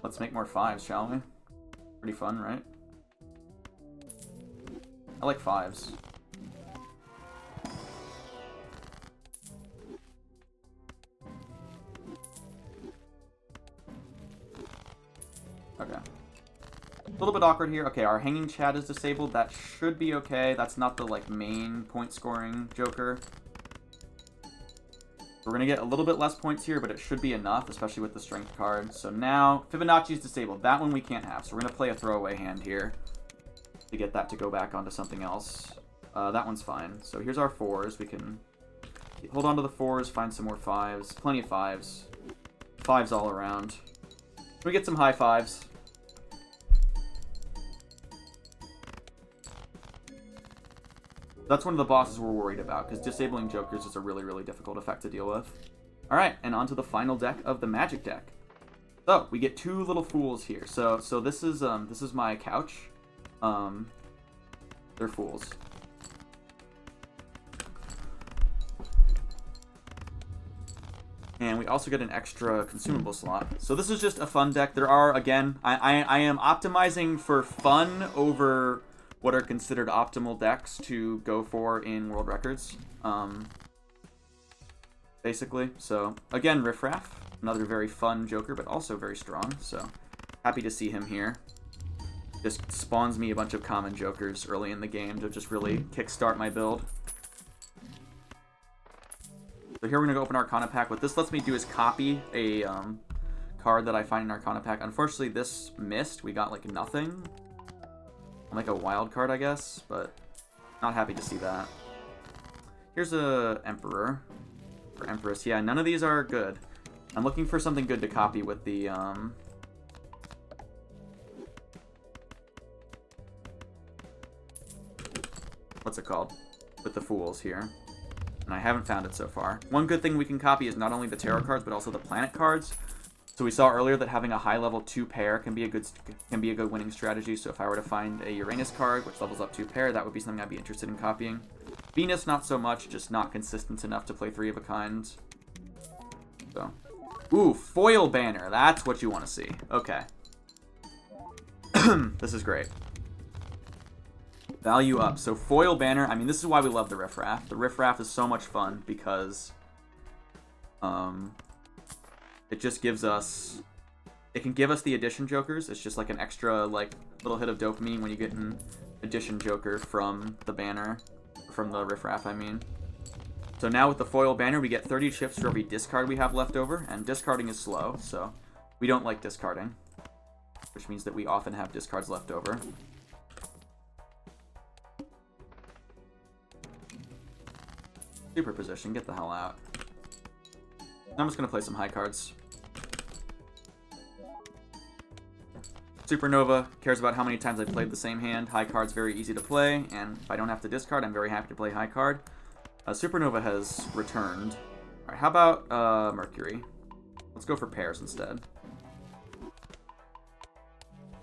Let's make more 5s, shall we? Pretty fun, right? I like 5s. Okay. A little bit awkward here. Okay, our Hanging Chad is disabled. That should be okay. That's not the, like, main point-scoring Joker. We're going to get a little bit less points here, but it should be enough, especially with the Strength card. So now, Fibonacci is disabled. That one we can't have, so we're going to play a throwaway hand here to get that to go back onto something else. That one's fine. So here's our 4s. We can hold on to the 4s, find some more 5s. Plenty of 5s. 5s all around. We get some high 5s. That's one of the bosses we're worried about, because disabling Jokers is a really, really difficult effect to deal with. Alright, and on to the final deck of the Magic deck. So, we get 2 little fools here. So this is my couch. They're fools. And we also get an extra consumable slot. So this is just a fun deck. There are, again, I am optimizing for fun over what are considered optimal decks to go for in world records. Basically. So, again, Riffraff. Another very fun Joker, but also very strong. So, happy to see him here. Just spawns me a bunch of common Jokers early in the game to just really kickstart my build. So here we're going to go open Arcana Pack. What this lets me do is copy a card that I find in Arcana Pack. Unfortunately, this missed. We got, like, nothing. Like a wild card, I guess, but not happy to see that. Here's a Emperor. Or Empress. Yeah, none of these are good. I'm looking for something good to copy with the, what's it called? With the Fools here. And I haven't found it so far. One good thing we can copy is not only the tarot cards, but also the planet cards. So we saw earlier that having a high level 2 pair can be a good winning strategy. So if I were to find a Uranus card, which levels up 2 pair, that would be something I'd be interested in copying. Venus, not so much, just not consistent enough to play 3 of a kind. So, ooh, foil banner. That's what you want to see. Okay. This is great. Value up. So foil banner. I mean, this is why we love the Riffraff. The Riffraff is so much fun because, it just gives us, it can give us the addition Jokers. It's just like an extra, like, little hit of dopamine when you get an addition Joker from the banner, from the Riffraff, I mean. So now with the foil banner, we get 30 chips for every discard we have left over, and discarding is slow, so we don't like discarding, which means that we often have discards left over. Superposition, get the hell out. I'm just going to play some high cards. Supernova cares about how many times I played the same hand. High card's very easy to play, and if I don't have to discard, I'm very happy to play high card. Supernova has returned. Alright, how about Mercury? Let's go for pairs instead.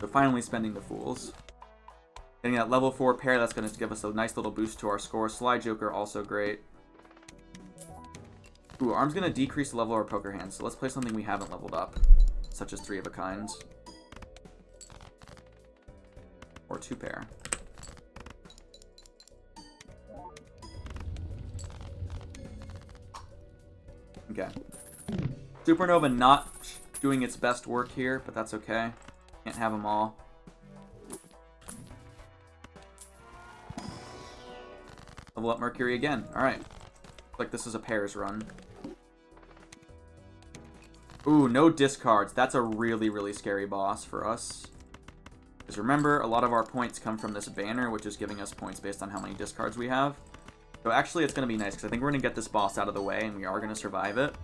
So finally spending the Fools. Getting that level 4 pair, that's going to give us a nice little boost to our score. Slide Joker, also great. Ooh, Arm's going to decrease the level of our poker hands, so let's play something we haven't leveled up, such as 3 of a kind. Or 2 pair. Okay. Supernova not doing its best work here, but that's okay. Can't have them all. Level up Mercury again. Alright. Looks like this is a pairs run. Ooh, no discards. That's a really, really scary boss for us. Because remember, a lot of our points come from this banner, which is giving us points based on how many discards we have. So actually, it's going to be nice, because I think we're going to get this boss out of the way, and we are going to survive it.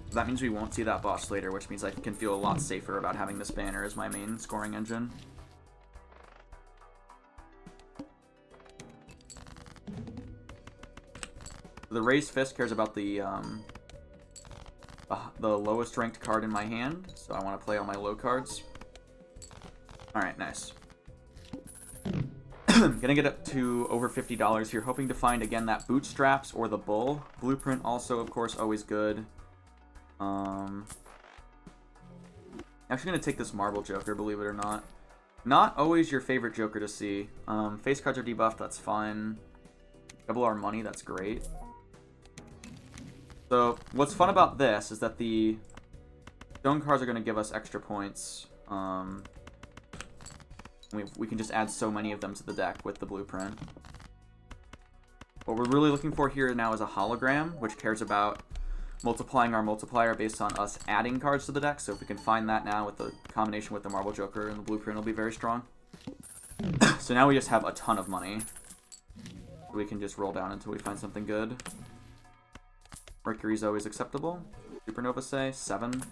So that means we won't see that boss later, which means I can feel a lot safer about having this banner as my main scoring engine. The Raised Fist cares about the lowest ranked card in my hand, so I want to play all my low cards. Alright, nice. Gonna get up to over $50 here, hoping to find, again, that Bootstraps or the Bull. Blueprint also, of course, always good. Actually gonna take this Marble Joker, believe it or not. Not always your favorite Joker to see. Face cards are debuffed, that's fine. Double our money, that's great. So, what's fun about this is that the stone cards are going to give us extra points. We can just add so many of them to the deck with the blueprint. What we're really looking for here now is a hologram, which cares about multiplying our multiplier based on us adding cards to the deck. So if we can find that now with the combination with the Marble Joker and the blueprint, it'll be very strong. So now we just have a ton of money. We can just roll down until we find something good. Mercury's always acceptable. Supernova say 7.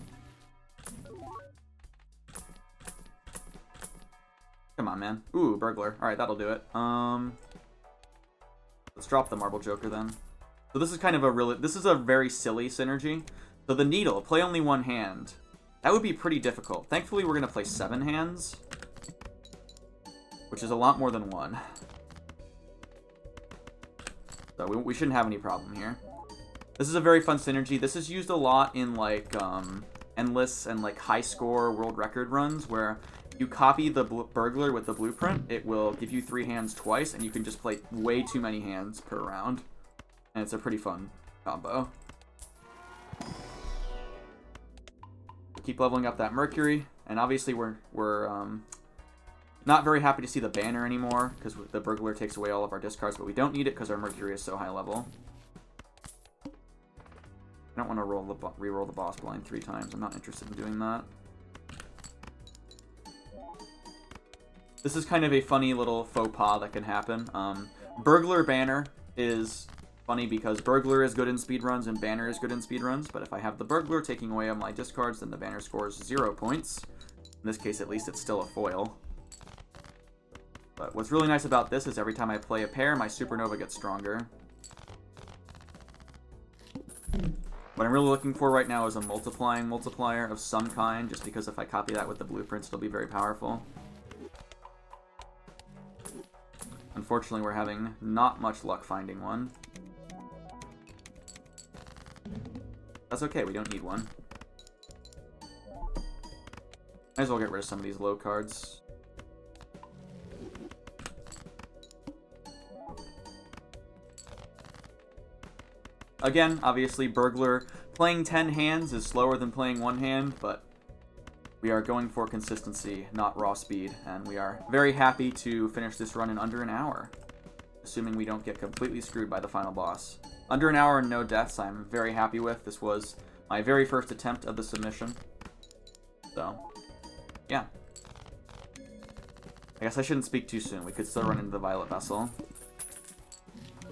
Come on, man. Ooh, Burglar. Alright, that'll do it. Let's drop the Marble Joker then. So this is kind of a very silly synergy. So the Needle, play only 1 hand. That would be pretty difficult. Thankfully, we're going to play 7 hands, which is a lot more than 1. So we shouldn't have any problem here. This is a very fun synergy. This is used a lot in, like, endless and, like, high-score world record runs, where you copy the burglar with the blueprint, it will give you 3 hands twice, and you can just play way too many hands per round. And it's a pretty fun combo. Keep leveling up that Mercury, and obviously we're not very happy to see the banner anymore, because the burglar takes away all of our discards, but we don't need it because our Mercury is so high level. I don't want to re-roll the boss blind 3 times. I'm not interested in doing that. This is kind of a funny little faux pas that can happen. Burglar banner is funny because burglar is good in speedruns and banner is good in speedruns, but if I have the burglar taking away all my discards, then the banner scores 0 points. In this case, at least, it's still a foil. But what's really nice about this is every time I play a pair, my supernova gets stronger. What I'm really looking for right now is a multiplying multiplier of some kind, just because if I copy that with the blueprints, it'll be very powerful. Unfortunately, we're having not much luck finding one. That's okay, we don't need one. Might as well get rid of some of these low cards. Again, obviously, burglar playing 10 hands is slower than playing 1 hand, but we are going for consistency, not raw speed, and we are very happy to finish this run in under an hour, assuming we don't get completely screwed by the final boss. Under an hour and no deaths, I'm very happy with. This was my very first attempt of the submission. So, yeah. I guess I shouldn't speak too soon. We could still run into the Violet Vessel.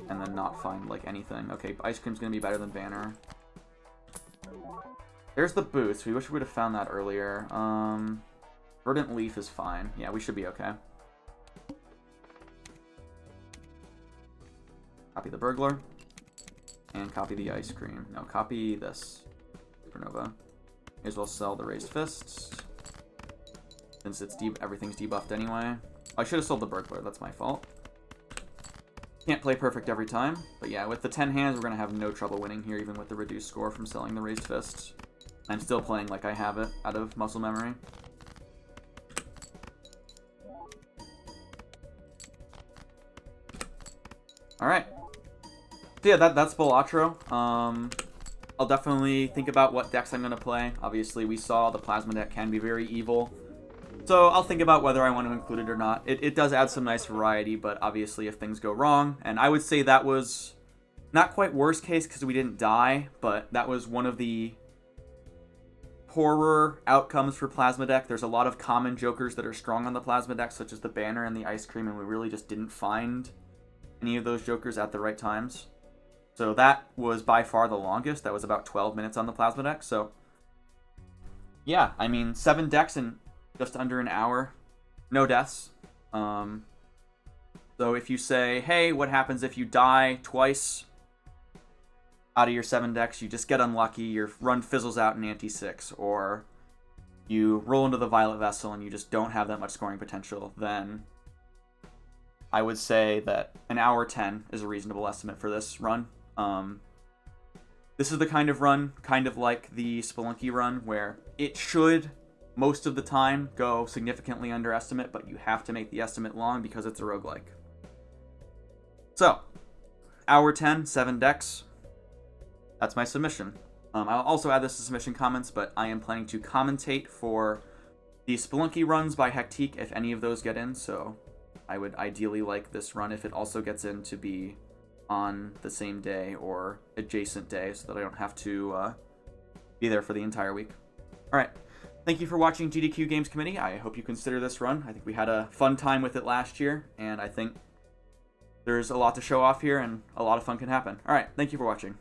And then not find, like, anything. Okay, Ice Cream's gonna be better than Banner. There's the boost. We wish we would have found that earlier. Verdant Leaf is fine. Yeah, we should be okay. Copy the Burglar. And copy the Ice Cream. No, copy this. Supernova. May as well sell the Raised Fists. Since it's everything's debuffed anyway. Oh, I should have sold the Burglar. That's my fault. Can't play perfect every time. But yeah, with the 10 hands, we're going to have no trouble winning here, even with the reduced score from selling the Raised Fists. I'm still playing like I have it out of muscle memory. Alright. So yeah, that's Balatro. I'll definitely think about what decks I'm going to play. Obviously, we saw the Plasma deck can be very evil. So I'll think about whether I want to include it or not. It does add some nice variety, but obviously if things go wrong, and I would say that was not quite worst case because we didn't die, but that was one of the poorer outcomes for Plasma deck. There's a lot of common jokers that are strong on the Plasma deck, such as the Banner and the Ice Cream, and we really just didn't find any of those jokers at the right times. So that was by far the longest. That was about 12 minutes on the Plasma deck. So yeah, I mean, 7 decks in just under an hour, no deaths. So if you say, hey, what happens if you die twice out of your 7 decks? You just get unlucky, your run fizzles out in ante-6, or you roll into the Violet Vessel and you just don't have that much scoring potential, then I would say that an hour 10 is a reasonable estimate for this run. This is the kind of run, kind of like the Spelunky run, where it should most of the time go significantly under estimate, but you have to make the estimate long because it's a roguelike. So, hour 10, 7 decks. That's my submission. I'll also add this to submission comments, but I am planning to commentate for the Spelunky runs by Hectique if any of those get in, so I would ideally like this run if it also gets in to be on the same day or adjacent day so that I don't have to be there for the entire week. Alright. Thank you for watching GDQ Games Committee. I hope you consider this run. I think we had a fun time with it last year, and I think there's a lot to show off here, and a lot of fun can happen. Alright, thank you for watching.